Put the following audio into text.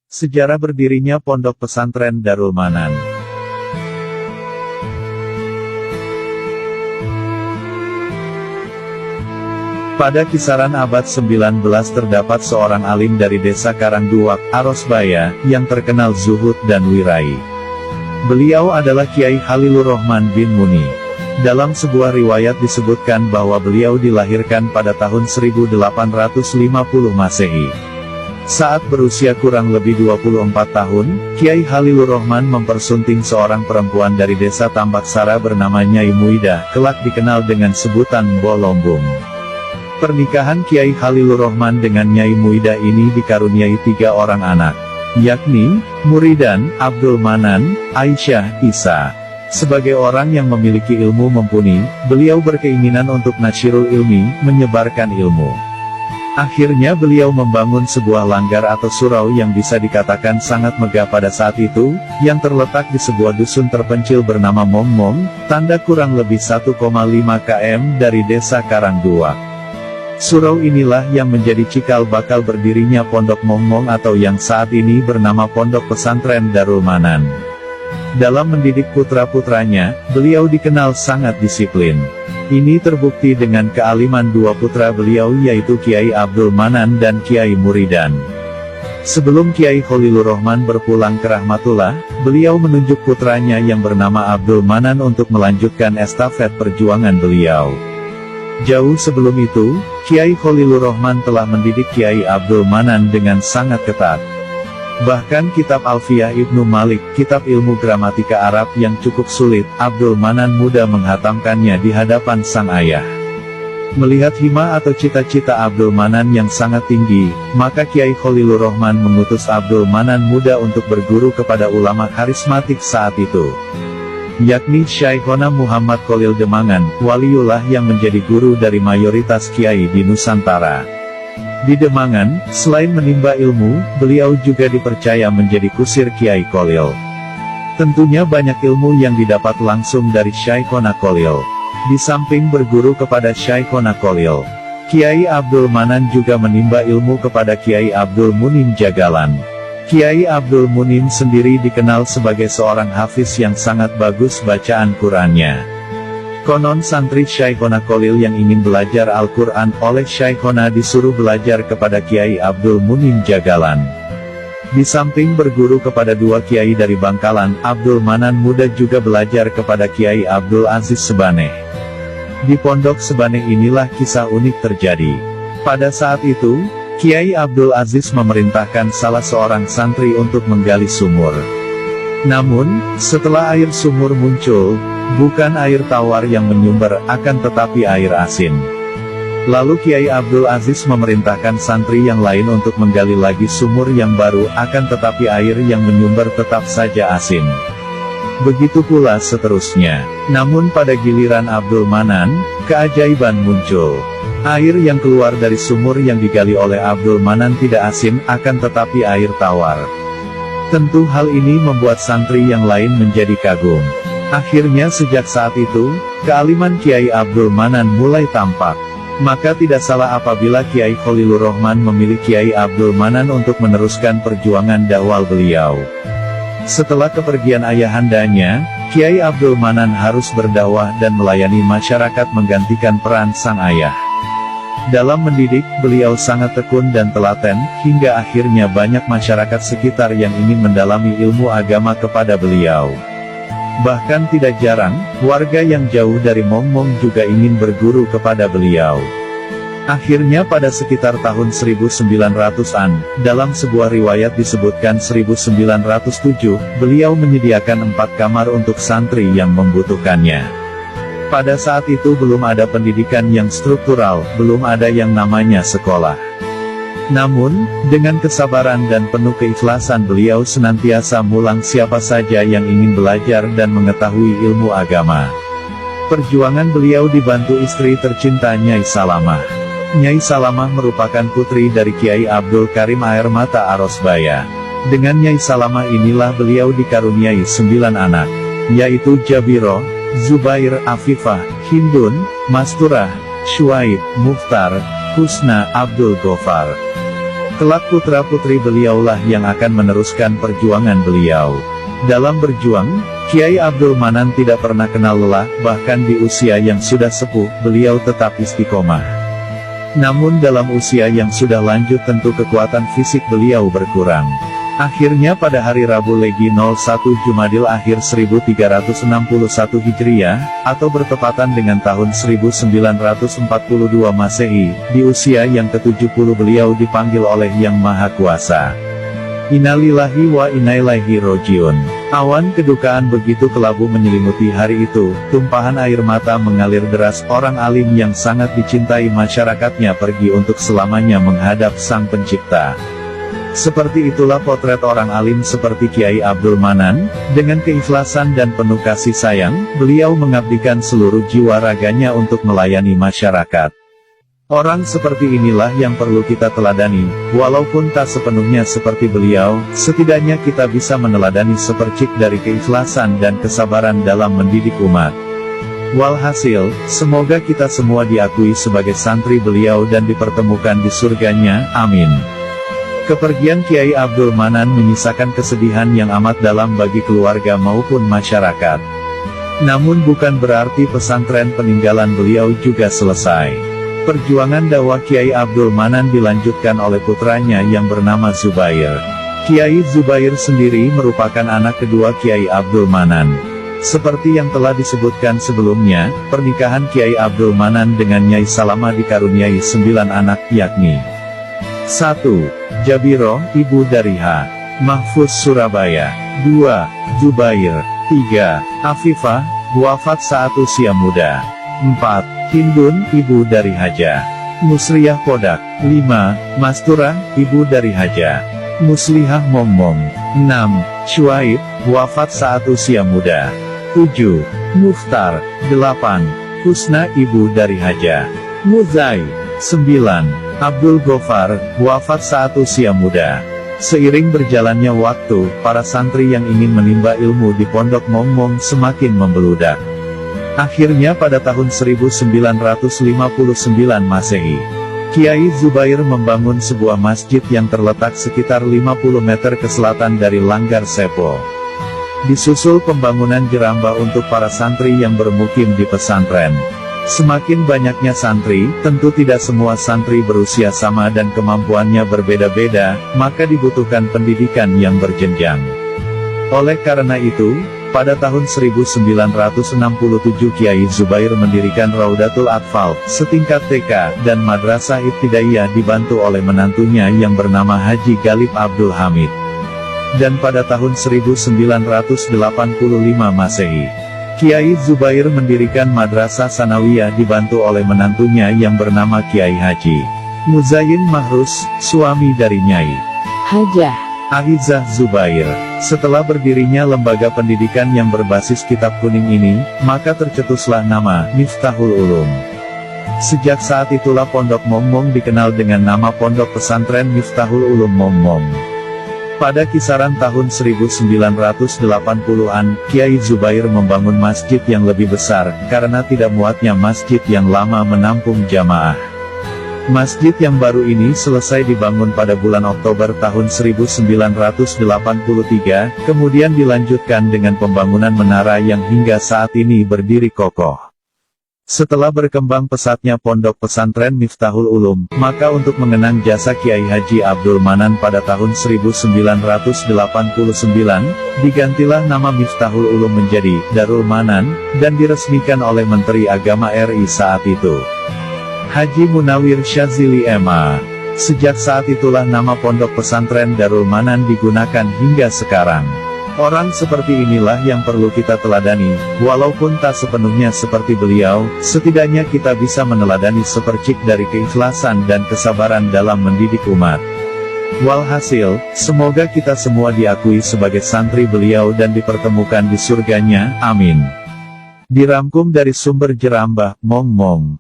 Sejarah berdirinya Pondok Pesantren Darul Manan. Pada kisaran abad 19 terdapat seorang alim dari desa Karangduwak, Arosbaya, yang terkenal zuhud dan wirai. Beliau adalah Kiai Khalilur Rahman bin Muni. Dalam sebuah riwayat disebutkan bahwa beliau dilahirkan pada tahun 1850 Masehi. Saat berusia kurang lebih 24 tahun, Kiai Khalilur Rahman mempersunting seorang perempuan dari desa Tambaksara bernama Nyai Muidah, kelak dikenal dengan sebutan Mbok Lombung. Pernikahan Kiai Khalilur Rahman dengan Nyai Muidah ini dikaruniai 3 orang anak, yakni Muridan, Abdul Manan, Aisyah, Isa. Sebagai orang yang memiliki ilmu mumpuni, beliau berkeinginan untuk nasyirul ilmi, menyebarkan ilmu. Akhirnya beliau membangun sebuah langgar atau surau yang bisa dikatakan sangat megah pada saat itu, yang terletak di sebuah dusun terpencil bernama Mongmong, tanda kurang lebih 1,5 km dari desa Karangduwak. Surau inilah yang menjadi cikal bakal berdirinya Pondok Mongmong atau yang saat ini bernama Pondok Pesantren Darul Manan. Dalam mendidik putra-putranya, beliau dikenal sangat disiplin. Ini terbukti dengan kealiman 2 putra beliau yaitu Kiai Abdul Manan dan Kiai Muridan. Sebelum Kiai Khalilur Rahman berpulang ke Rahmatullah, beliau menunjuk putranya yang bernama Abdul Manan untuk melanjutkan estafet perjuangan beliau. Jauh sebelum itu, Kiai Khalilur Rahman telah mendidik Kiai Abdul Manan dengan sangat ketat. Bahkan kitab Alfiyah Ibnu Malik, kitab ilmu gramatika Arab yang cukup sulit, Abdul Manan mudah menghatamkannya di hadapan sang ayah. Melihat hima atau cita-cita Abdul Manan yang sangat tinggi, maka Kiai Khalilur Rahman mengutus Abdul Manan muda untuk berguru kepada ulama karismatik saat itu, yakni Syekhona Muhammad Khalil Demangan, waliullah yang menjadi guru dari mayoritas kiai di Nusantara. Di Demangan, selain menimba ilmu, beliau juga dipercaya menjadi kusir Kiai Khalil. Tentunya banyak ilmu yang didapat langsung dari Syekhona Khalil. Di samping berguru kepada Syekhona Khalil, Kiai Abdul Manan juga menimba ilmu kepada Kiai Abdul Munim Jagalan. Kiai Abdul Munim sendiri dikenal sebagai seorang hafiz yang sangat bagus bacaan Qur'annya. Konon santri Syekhona Khalil yang ingin belajar Al-Quran oleh Syekhona disuruh belajar kepada Kiai Abdul Munim Jagalan. Di samping berguru kepada 2 kiai dari Bangkalan, Abdul Manan muda juga belajar kepada Kiai Abdul Aziz Sebaneh. Di Pondok Sebaneh inilah kisah unik terjadi. Pada saat itu, Kiai Abdul Aziz memerintahkan salah seorang santri untuk menggali sumur. Namun, setelah air sumur muncul, bukan air tawar yang menyumber, akan tetapi air asin. Lalu Kiai Abdul Aziz memerintahkan santri yang lain untuk menggali lagi sumur yang baru, akan tetapi air yang menyumber tetap saja asin. Begitu pula seterusnya. Namun pada giliran Abdul Manan, keajaiban muncul. Air yang keluar dari sumur yang digali oleh Abdul Manan tidak asin, akan tetapi air tawar. Tentu hal ini membuat santri yang lain menjadi kagum. Akhirnya sejak saat itu, kealiman Kiai Abdul Manan mulai tampak. Maka tidak salah apabila Kiai Khalilur Rahman memilih Kiai Abdul Manan untuk meneruskan perjuangan dakwah beliau. Setelah kepergian ayahandanya, Kiai Abdul Manan harus berdakwah dan melayani masyarakat menggantikan peran sang ayah. Dalam mendidik, beliau sangat tekun dan telaten, hingga akhirnya banyak masyarakat sekitar yang ingin mendalami ilmu agama kepada beliau. Bahkan tidak jarang, warga yang jauh dari Mongmong juga ingin berguru kepada beliau. Akhirnya pada sekitar tahun 1900-an, dalam sebuah riwayat disebutkan 1907, beliau menyediakan 4 kamar untuk santri yang membutuhkannya. Pada saat itu belum ada pendidikan yang struktural, belum ada yang namanya sekolah. Namun, dengan kesabaran dan penuh keikhlasan beliau senantiasa mulang siapa saja yang ingin belajar dan mengetahui ilmu agama. Perjuangan beliau dibantu istri tercinta Nyai Salamah. Nyai Salamah merupakan putri dari Kiai Abdul Karim Air Mata Arosbaya. Dengan Nyai Salamah inilah beliau dikaruniai 9 anak, yaitu Jabiro, Zubair, Afifah, Hindun, Masturah, Syuaib, Mukhtar, Husna, Abdul Gofar. Kelak putra-putri beliaulah yang akan meneruskan perjuangan beliau. Dalam berjuang, Kiai Abdul Manan tidak pernah kenal lelah, bahkan di usia yang sudah sepuh, beliau tetap istiqomah. Namun dalam usia yang sudah lanjut tentu kekuatan fisik beliau berkurang. Akhirnya pada hari Rabu Legi 01 Jumadil Akhir 1361 Hijriah, atau bertepatan dengan tahun 1942 Masehi, di usia yang ke-70 beliau dipanggil oleh Yang Maha Kuasa. Innalillahi wa inna ilaihi rojiun. Awan kedukaan begitu kelabu menyelimuti hari itu, tumpahan air mata mengalir deras. Orang alim yang sangat dicintai masyarakatnya pergi untuk selamanya menghadap Sang Pencipta. Seperti itulah potret orang alim seperti Kiai Abdul Manan. Dengan keikhlasan dan penuh kasih sayang, beliau mengabdikan seluruh jiwa raganya untuk melayani masyarakat. Orang seperti inilah yang perlu kita teladani. Walaupun tak sepenuhnya seperti beliau, setidaknya kita bisa meneladani sepercik dari keikhlasan dan kesabaran dalam mendidik umat. Walhasil, semoga kita semua diakui sebagai santri beliau dan dipertemukan di surganya, amin. Kepergian Kiai Abdul Manan menyisakan kesedihan yang amat dalam bagi keluarga maupun masyarakat. Namun bukan berarti pesantren peninggalan beliau juga selesai. Perjuangan dakwah Kiai Abdul Manan dilanjutkan oleh putranya yang bernama Zubair. Kiai Zubair sendiri merupakan anak kedua Kiai Abdul Manan. Seperti yang telah disebutkan sebelumnya, pernikahan Kiai Abdul Manan dengan Nyai Salama dikaruniai 9 anak, yakni 1. Jabiro, ibu dari H. Mahfuz Surabaya. 2. Zubair. 3. Afifah, wafat saat usia muda. 4. Hindun, ibu dari Haja Musriyah Podak. 5. Masturah, ibu dari Haja Muslihah Momong. 6. Syuaib, wafat saat usia muda. 7. Muftar. 8. Husna, ibu dari Haja Muzai. 9. Abdul Gofar, wafat saat usia muda. Seiring berjalannya waktu, para santri yang ingin menimba ilmu di Pondok Momong semakin membeludak. Akhirnya pada tahun 1959 Masehi, Kiai Zubair membangun sebuah masjid yang terletak sekitar 50 meter ke selatan dari Langgar Sepo. Disusul pembangunan jeramba untuk para santri yang bermukim di pesantren. Semakin banyaknya santri, tentu tidak semua santri berusia sama dan kemampuannya berbeda-beda, maka dibutuhkan pendidikan yang berjenjang. Oleh karena itu, pada tahun 1967 Kiai Zubair mendirikan Raudatul Atfal, setingkat TK, dan Madrasah Ibtidaiyah dibantu oleh menantunya yang bernama Haji Galib Abdul Hamid. Dan pada tahun 1985 Masehi, Kiai Zubair mendirikan Madrasah Sanawiyah dibantu oleh menantunya yang bernama Kiai Haji Muzayin Mahrus, suami dari Nyai Hajah Ahizah Zubair. Setelah berdirinya lembaga pendidikan yang berbasis kitab kuning ini, maka tercetuslah nama Miftahul Ulum. Sejak saat itulah Pondok Momong dikenal dengan nama Pondok Pesantren Miftahul Ulum Momong. Pada kisaran tahun 1980-an, Kiai Zubair membangun masjid yang lebih besar, karena tidak muatnya masjid yang lama menampung jamaah. Masjid yang baru ini selesai dibangun pada bulan Oktober tahun 1983, kemudian dilanjutkan dengan pembangunan menara yang hingga saat ini berdiri kokoh. Setelah berkembang pesatnya pondok pesantren Miftahul Ulum, maka untuk mengenang jasa Kiai Haji Abdul Manan pada tahun 1989, digantilah nama Miftahul Ulum menjadi Darul Manan, dan diresmikan oleh Menteri Agama RI saat itu, Haji Munawir Syazili MA. Sejak saat itulah nama pondok pesantren Darul Manan digunakan hingga sekarang. Orang seperti inilah yang perlu kita teladani, walaupun tak sepenuhnya seperti beliau, setidaknya kita bisa meneladani sepercik dari keikhlasan dan kesabaran dalam mendidik umat. Walhasil, semoga kita semua diakui sebagai santri beliau dan dipertemukan di surganya, amin. Dirangkum dari sumber Jerambah, Momong.